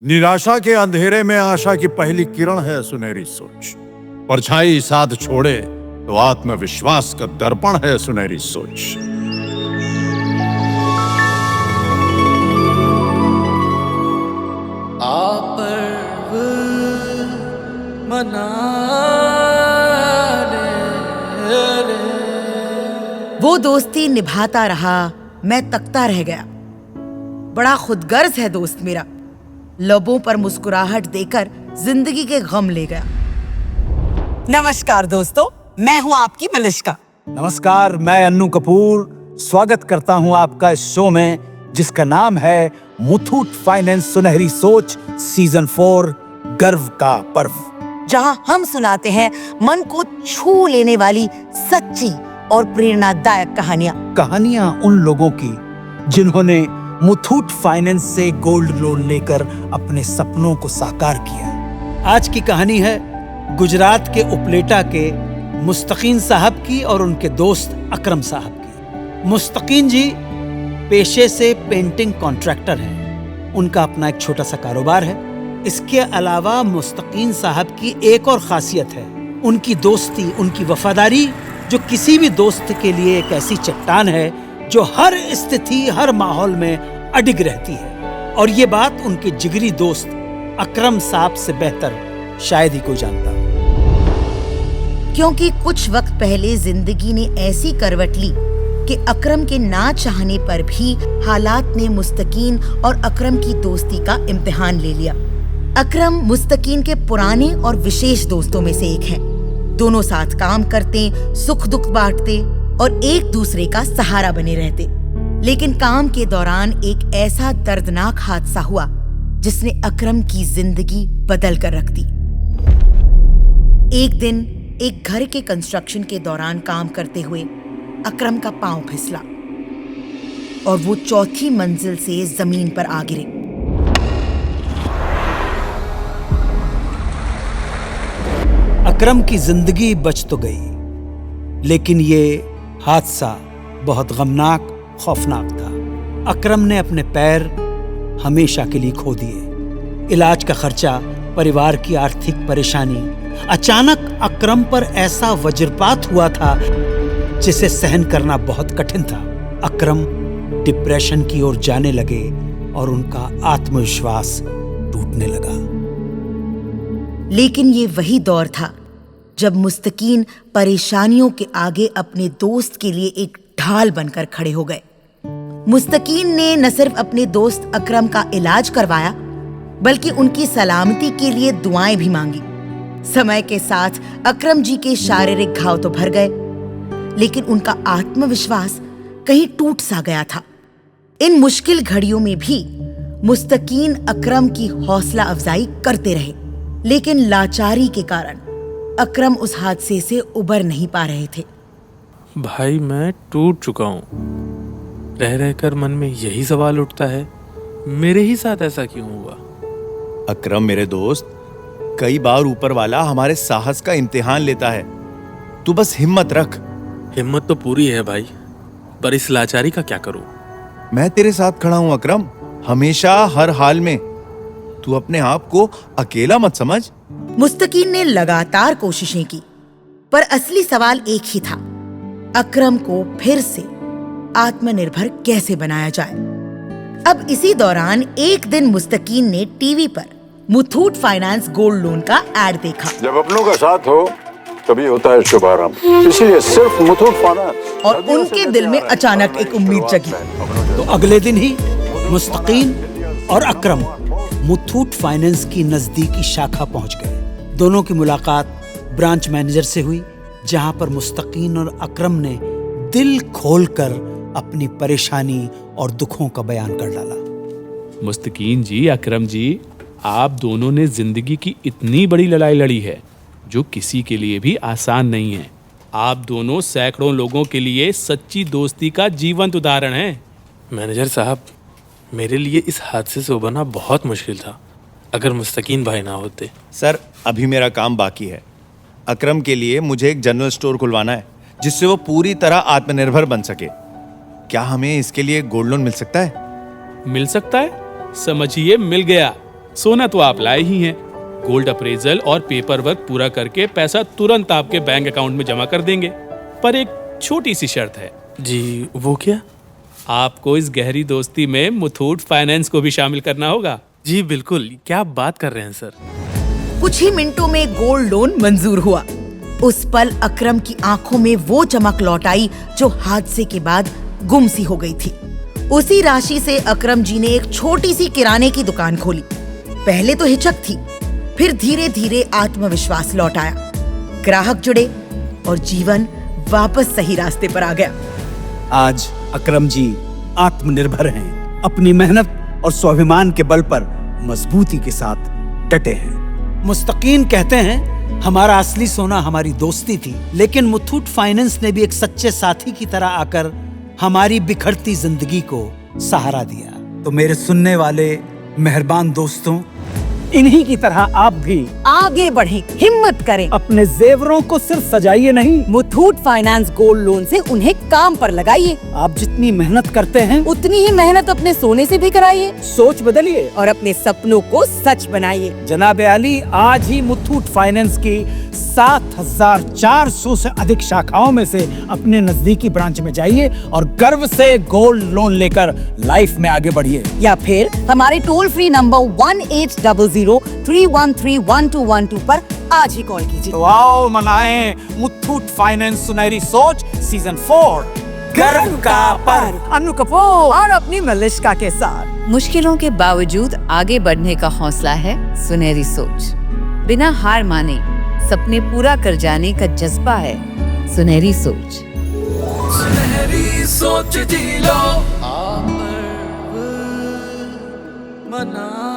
निराशा के अंधेरे में आशा की पहली किरण है सुनहरी सोच। परछाई साथ छोड़े तो आत्मविश्वास का दर्पण है सुनहरी सोच। वो दोस्ती निभाता रहा, मैं तकता रह गया। बड़ा खुदगर्ज है दोस्त मेरा, लबों पर मुस्कुराहट देकर जिंदगी के गम ले गया। नमस्कार दोस्तों, मैं हूं आपकी मलिश्का। नमस्कार, मैं अन्नू कपूर स्वागत करता हूं आपका इस शो में जिसका नाम है मुथूट फाइनेंस सुनहरी सोच सीजन 4 गर्व का पर्व, जहां हम सुनाते हैं मन को छू लेने वाली सच्ची और प्रेरणादायक कहानियां उन लोगों की जिन्होंने मुथूट फाइनेंस से गोल्ड लोन लेकर अपने सपनों को साकार किया। आज की कहानी है गुजरात के उपलेटा के मुस्तकीन साहब की और उनके दोस्त अकरम साहब की। मुस्तकीन जी पेशे से पेंटिंग कॉन्ट्रैक्टर हैं। उनका अपना एक छोटा सा कारोबार है। इसके अलावा मुस्तकीन साहब की एक और खासियत है, उनकी दोस्ती, उनकी वफादारी, जो किसी भी दोस्त के लिए एक ऐसी चट्टान है जो हर स्थिति, हर माहौल में अडिग रहती है। और ये बात उनके जिगरी दोस्त अकरम साहब से बेहतर शायद ही कोई जानता। क्योंकि कुछ वक्त पहले जिंदगी ने ऐसी करवट ली कि अकरम के ना चाहने पर भी हालात ने मुस्तकीन और अकरम की दोस्ती का इम्तिहान ले लिया। अकरम मुस्तकीन के पुराने और विशेष दोस्तों में से एक हैं। दोनों साथ काम करते, सुख दुख बांटते और एक दूसरे का सहारा बने रहते। लेकिन काम के दौरान एक ऐसा दर्दनाक हादसा हुआ जिसने अकरम की जिंदगी बदल कर रख दी। एक दिन एक घर के कंस्ट्रक्शन के दौरान काम करते हुए अकरम का पांव फिसला और वो चौथी मंजिल से जमीन पर आ गिरे। अकरम की जिंदगी बच तो गई, लेकिन ये हादसा बहुत गमनाक, खौफनाक था। अकरम ने अपने पैर हमेशा के लिए खो दिए। इलाज का खर्चा, परिवार की आर्थिक परेशानी, अचानक अकरम पर ऐसा वज्रपात हुआ था जिसे सहन करना बहुत कठिन था। अकरम डिप्रेशन की ओर जाने लगे और उनका आत्मविश्वास टूटने लगा। लेकिन ये वही दौर था जब मुस्तकीन परेशानियों के आगे अपने दोस्त के लिए एक ढाल बनकर खड़े हो गए। मुस्तकीन ने न सिर्फ अपने दोस्त अकरम का इलाज करवाया, बल्कि उनकी सलामती के लिए दुआएं भी मांगी। समय के साथ अकरम जी के शारीरिक घाव तो भर गए, लेकिन उनका आत्मविश्वास कहीं टूट सा गया था। इन मुश्किल घड़ियों में भी मुस्तकीन अकरम की हौसला अफजाई करते रहे, लेकिन लाचारी के कारण अकरम उस हादसे से उबर नहीं पा रहे थे। भाई, मैं टूट चुका हूँ। रह रहकर मन में यही सवाल उठता है, मेरे ही साथ ऐसा क्यों हुआ? अकरम मेरे दोस्त, कई बार ऊपर वाला हमारे साहस का इम्तिहान लेता है। तू बस हिम्मत रख। हिम्मत तो पूरी है भाई, पर इस लाचारी का क्या करूं? मैं तेरे साथ खड़ा हूं अकरम, हमेशा, हर हाल में। तू अपने आप को अकेला मत समझ। मुस्तकीन ने लगातार कोशिशें की, पर असली सवाल एक ही था, अकरम को फिर से आत्मनिर्भर कैसे बनाया जाए। अब इसी दौरान एक दिन मुस्तकीन ने टीवी पर मुथूट फाइनेंस गोल्ड लोन का ऐड देखा। जब अपनों का साथ हो तभी होता है शुभारंभ, इसीलिए सिर्फ मुथूट फाइनेंस। और उनके दिल में अचानक एक उम्मीद जगी। तो अगले दिन ही मुस्तकीन और अकरम मुथूट फाइनेंस की नजदीकी शाखा पहुंच गए। दोनों की मुलाकात ब्रांच मैनेजर से हुई, जहां पर मुस्तकीन और अकरम ने दिल खोलकर अपनी परेशानी और दुखों का बयान कर डाला। मुस्तकीन जी, अकरम जी, आप दोनों ने जिंदगी की इतनी बड़ी लड़ाई लड़ी है जो किसी के लिए भी आसान नहीं है। आप दोनों सैकड़ों लोगों के लिए सच्ची दोस्ती का जीवंत उदाहरण हैं। मैनेजर साहब, मेरे लिए इस हादसे से उबरना बहुत मुश्किल था, अगर मुस्तकीन भाई ना होते। सर, अभी मेरा काम बाकी है। अकरम के लिए मुझे एक जनरल स्टोर खुलवाना है जिससे वो पूरी तरह आत्मनिर्भर बन सके। क्या हमें इसके लिए गोल्ड लोन मिल सकता है? मिल सकता है? समझिए, मिल गया। सोना तो आप लाए ही हैं। गोल्ड अप्रेजल और पेपर वर्क पूरा करके पैसा तुरंत आपके बैंक अकाउंट में जमा कर देंगे। पर एक छोटी सी शर्त है। जी, वो क्या? आपको इस गहरी दोस्ती में मुथूट फाइनेंस को भी शामिल करना होगा। जी बिल्कुल, क्या बात कर रहे हैं सर? कुछ ही मिनटों में गोल्ड लोन मंजूर हुआ। उस पल अकरम की आंखों में वो चमक लौट आई जो हादसे के बाद गुम सी हो गई थी। उसी राशि से अकरम जी ने एक छोटी सी किराने की दुकान खोली। पहले तो हिचक थी, फिर धीरे धीरे आत्मविश्वास लौट आया। ग्राहक जुड़े और जीवन वापस सही रास्ते पर आ गया। आज अकरम जी आत्मनिर्भर हैं, अपनी मेहनत और स्वाभिमान के बल पर मजबूती के साथ डटे हैं। मुस्तकीन कहते हैं, हमारा असली सोना हमारी दोस्ती थी, लेकिन मुथूट फाइनेंस ने भी एक सच्चे साथी की तरह आकर हमारी बिखरती जिंदगी को सहारा दिया। तो मेरे सुनने वाले मेहरबान दोस्तों, इन्हीं की तरह आप भी आगे बढ़ें, हिम्मत करें। अपने जेवरों को सिर्फ सजाइए नहीं, मुथूट फाइनेंस गोल्ड लोन से उन्हें काम पर लगाइए। आप जितनी मेहनत करते हैं उतनी ही मेहनत अपने सोने से भी कराइए सोच बदलिए और अपने सपनों को सच बनाइए। जनाब आली, आज ही मुथूट फाइनेंस की 7,400 से अधिक शाखाओं में से अपने नजदीकी ब्रांच में जाइए और गर्व से गोल्ड लोन लेकर लाइफ में आगे बढ़िए। या फिर हमारे टोल फ्री नंबर 1800-313-1212 पर आज ही कॉल कीजिए। तो आओ मनाएं मुथूट फाइनेंस सुनहरी सोच सीजन 4 गर्व का पर्व। अनु कपूर और अपनी मलिश्का के साथ। मुश्किलों के बावजूद आगे बढ़ने का हौसला है सुनहरी सोच। बिना हार माने सपने पूरा कर जाने का जज्बा है सुनहरी सोच। सुनहरी सोच जी लो, मना